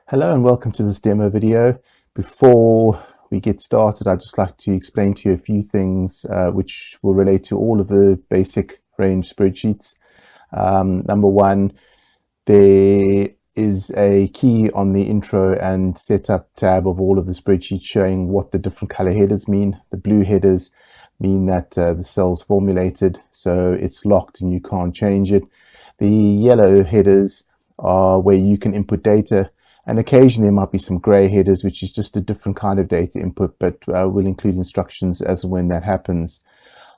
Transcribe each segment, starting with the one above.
Hello and welcome to this demo video. Before we get started, I'd just like to explain to you a few things which will relate to all of the basic range spreadsheets. Number one, there is a key on the intro and setup tab of all of the spreadsheets showing what the different color headers mean. The blue headers mean that the cell's formulated, so it's locked and you can't change it. The yellow headers are where you can input data. And occasionally there might be some gray headers, which is just a different kind of data input, but we'll include instructions as and when that happens.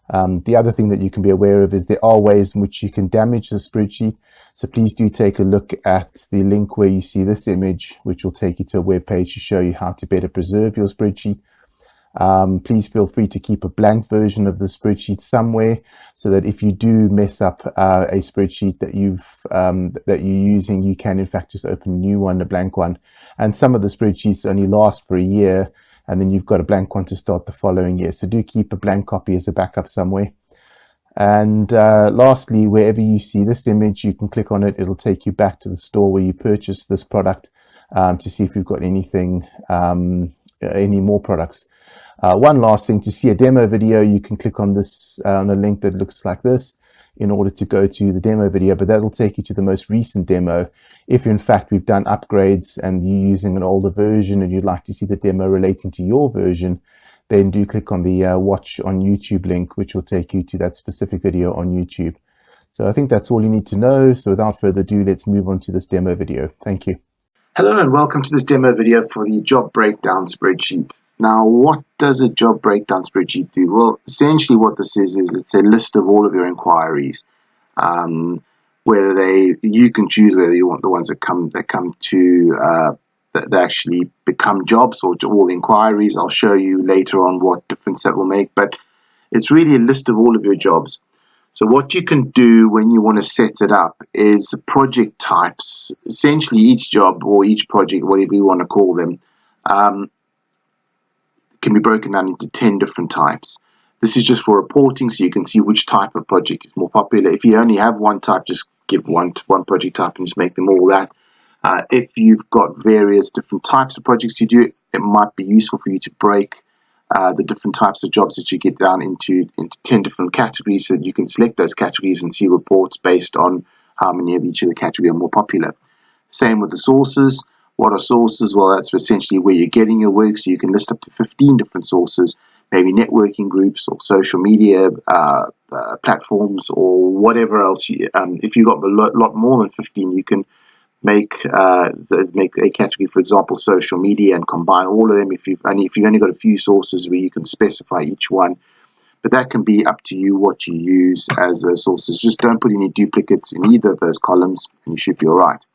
The other thing that you can be aware of is there are ways in which you can damage the spreadsheet. So please do take a look at the link where you see this image, which will take you to a web page to show you how to better preserve your spreadsheet. Please feel free to keep a blank version of the spreadsheet somewhere, so that if you do mess up a spreadsheet that you're using, you can in fact just open a new one, a blank one. And some of the spreadsheets only last for a year, and then you've got a blank one to start the following year. So do keep a blank copy as a backup somewhere. And lastly, wherever you see this image, you can click on it. It'll take you back to the store where you purchased this product to see if you've got anything, any more products. One last thing, to see a demo video, you can click on this on a link that looks like this in order to go to the demo video, but that'll take you to the most recent demo. If in fact we've done upgrades and you're using an older version and you'd like to see the demo relating to your version, then do click on the watch on YouTube link, which will take you to that specific video on YouTube. So I think that's all you need to know. So without further ado, let's move on to this demo video. Thank you. Hello and welcome to this demo video for the job breakdown spreadsheet. Now, what does a job breakdown spreadsheet do? Well, essentially what this is it's a list of all of your inquiries. Whether you can choose whether you want the ones that come to that actually become jobs or all inquiries. I'll show you later on what difference that will make, but it's really a list of all of your jobs. So what you can do when you want to set it up is project types. Essentially each job or each project, whatever you want to call them, can be broken down into 10 different types. This is just for reporting, so you can see which type of project is more popular. If you only have one type, just give one project type and just make them all that. If you've got various different types of projects you do, it might be useful for you to break the different types of jobs that you get down into 10 different categories, so that you can select those categories and see reports based on how many of each of the categories are more popular. Same with the sources. What are sources? Well, that's essentially where you're getting your work, so you can list up to 15 different sources, maybe networking groups or social media platforms or whatever else. If you've got a lot more than 15, you can make a category, for example, social media, and combine all of them. If you've only got a few sources where you can specify each one, but that can be up to you what you use as sources. Just don't put any duplicates in either of those columns, and you should be all right.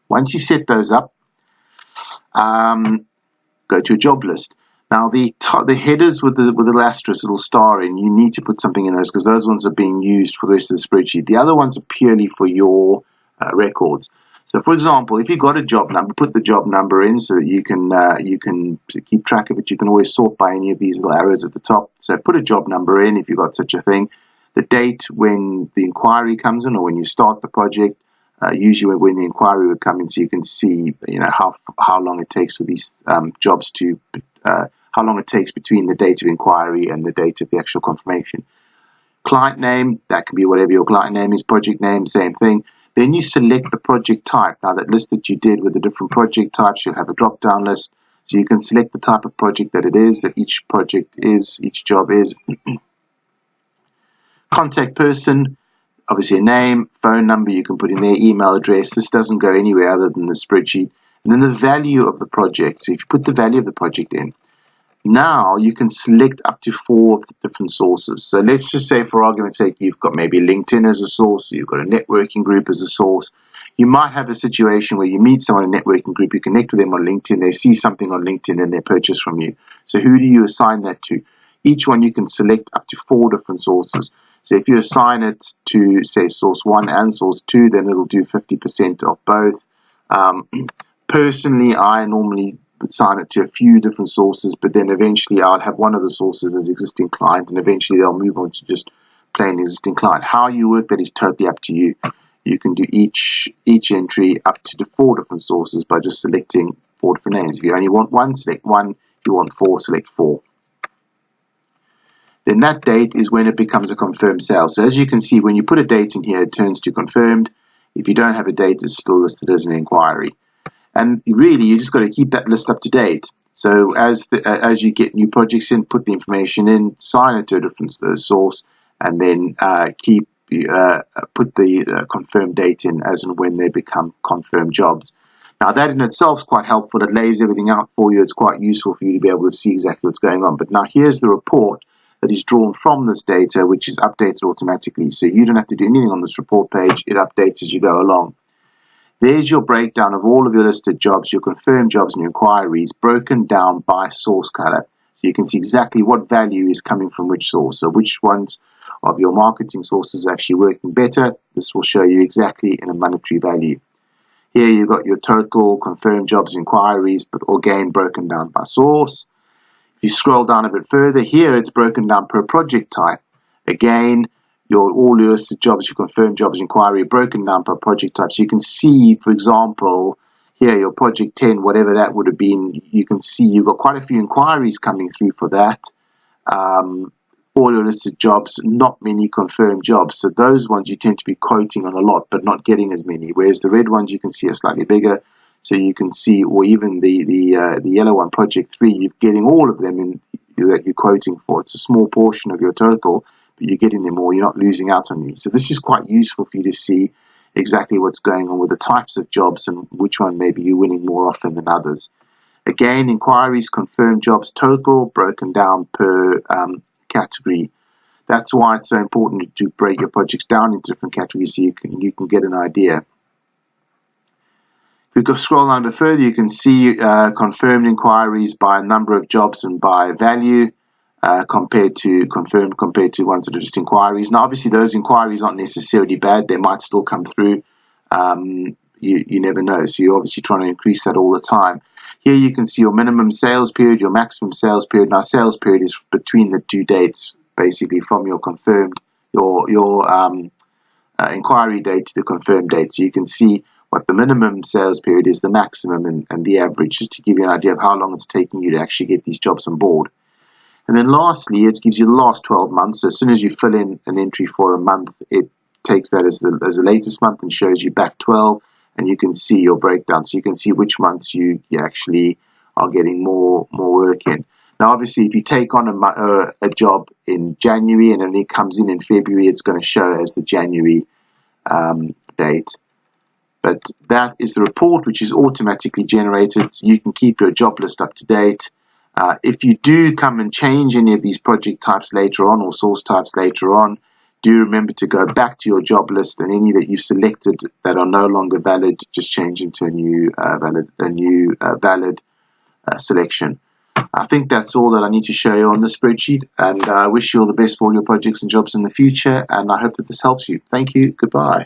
Once you've set those up, go to a job list. Now the headers with the little asterisk, little star in, you need to put something in those because those ones are being used for the rest of the spreadsheet. The other ones are purely for your records. So for example, if you've got a job number, put the job number in so that you can keep track of it. You can always sort by any of these little arrows at the top. So put a job number in if you've got such a thing. The date when the inquiry comes in or when you start the project. Usually when the inquiry would come in, so you can see how long it takes for these jobs to how long it takes between the date of inquiry and the date of the actual confirmation. Client name, that can be whatever your client name is. Project name, same thing. Then you select the project type. Now that list that you did with the different project types, you'll have a drop down list, so you can select the type of project that it is, that each project is, each job is. Contact person. Obviously a name, phone number, you can put in their email address. This doesn't go anywhere other than the spreadsheet. And then the value of the project. So if you put the value of the project in, now you can select up to 4 different sources. So let's just say, for argument's sake, you've got maybe LinkedIn as a source, you've got a networking group as a source. You might have a situation where you meet someone in a networking group, you connect with them on LinkedIn, they see something on LinkedIn and they purchase from you. So who do you assign that to? Each one you can select up to 4 different sources. So if you assign it to, say, source 1 and source 2, then it'll do 50% of both. Personally, I normally assign it to a few different sources, but then eventually I'll have one of the sources as existing client, and eventually they'll move on to just plain existing client. How you work that is totally up to you. you can do each entry up to 4 different sources by just selecting 4 different names. If you only want 1, select 1. If you want 4, select 4. Then that date is when it becomes a confirmed sale. So as you can see, when you put a date in here, it turns to confirmed. If you don't have a date, it's still listed as an inquiry. And really, you just got to keep that list up to date. So as you get new projects in, put the information in, sign it to a different source, and then put the confirmed date in as and when they become confirmed jobs. Now that in itself is quite helpful. It lays everything out for you. It's quite useful for you to be able to see exactly what's going on. But now here's the report that is drawn from this data, which is updated automatically. So you don't have to do anything on this report page. It updates as you go along. There's your breakdown of all of your listed jobs, your confirmed jobs and your inquiries, broken down by source color. So you can see exactly what value is coming from which source. So which ones of your marketing sources are actually working better. This will show you exactly in a monetary value. Here you've got your total confirmed jobs, inquiries, but again broken down by source. If you scroll down a bit further, here it's broken down per project type. Again, all your listed jobs, your confirmed jobs, inquiry, broken down per project type. So you can see, for example, here your project 10, whatever that would have been, you can see you've got quite a few inquiries coming through for that. All your listed jobs, not many confirmed jobs. So those ones you tend to be quoting on a lot, but not getting as many. Whereas the red ones you can see are slightly bigger. So you can see, or even the yellow one, project 3, you're getting all of them that you're quoting for. It's a small portion of your total, but you're getting them all. You're not losing out on these. So this is quite useful for you to see exactly what's going on with the types of jobs and which one maybe you're winning more often than others. Again, inquiries, confirmed jobs, total, broken down per category. That's why it's so important to break your projects down into different categories so you can get an idea. If we go scroll down a bit further, you can see confirmed inquiries by number of jobs and by value compared to ones that are just inquiries. Now, obviously, those inquiries aren't necessarily bad. They might still come through. You never know. So you're obviously trying to increase that all the time. Here you can see your minimum sales period, your maximum sales period. Now, sales period is between the due dates, basically from your confirmed, your inquiry date to the confirmed date. So you can see what the minimum sales period is, the maximum, and the average, just to give you an idea of how long it's taking you to actually get these jobs on board. And then lastly, it gives you the last 12 months. So as soon as you fill in an entry for a month, it takes that as the latest month and shows you back 12, and you can see your breakdown. So you can see which months you actually are getting more work in. Now, obviously, if you take on a job in January and then it comes in February, it's going to show as the January date. But that is the report, which is automatically generated. You can keep your job list up to date. If you do come and change any of these project types later on or source types later on, do remember to go back to your job list, and any that you've selected that are no longer valid, just change into a new valid selection. I think that's all that I need to show you on the spreadsheet, and I wish you all the best for all your projects and jobs in the future, and I hope that this helps you. Thank you. Goodbye.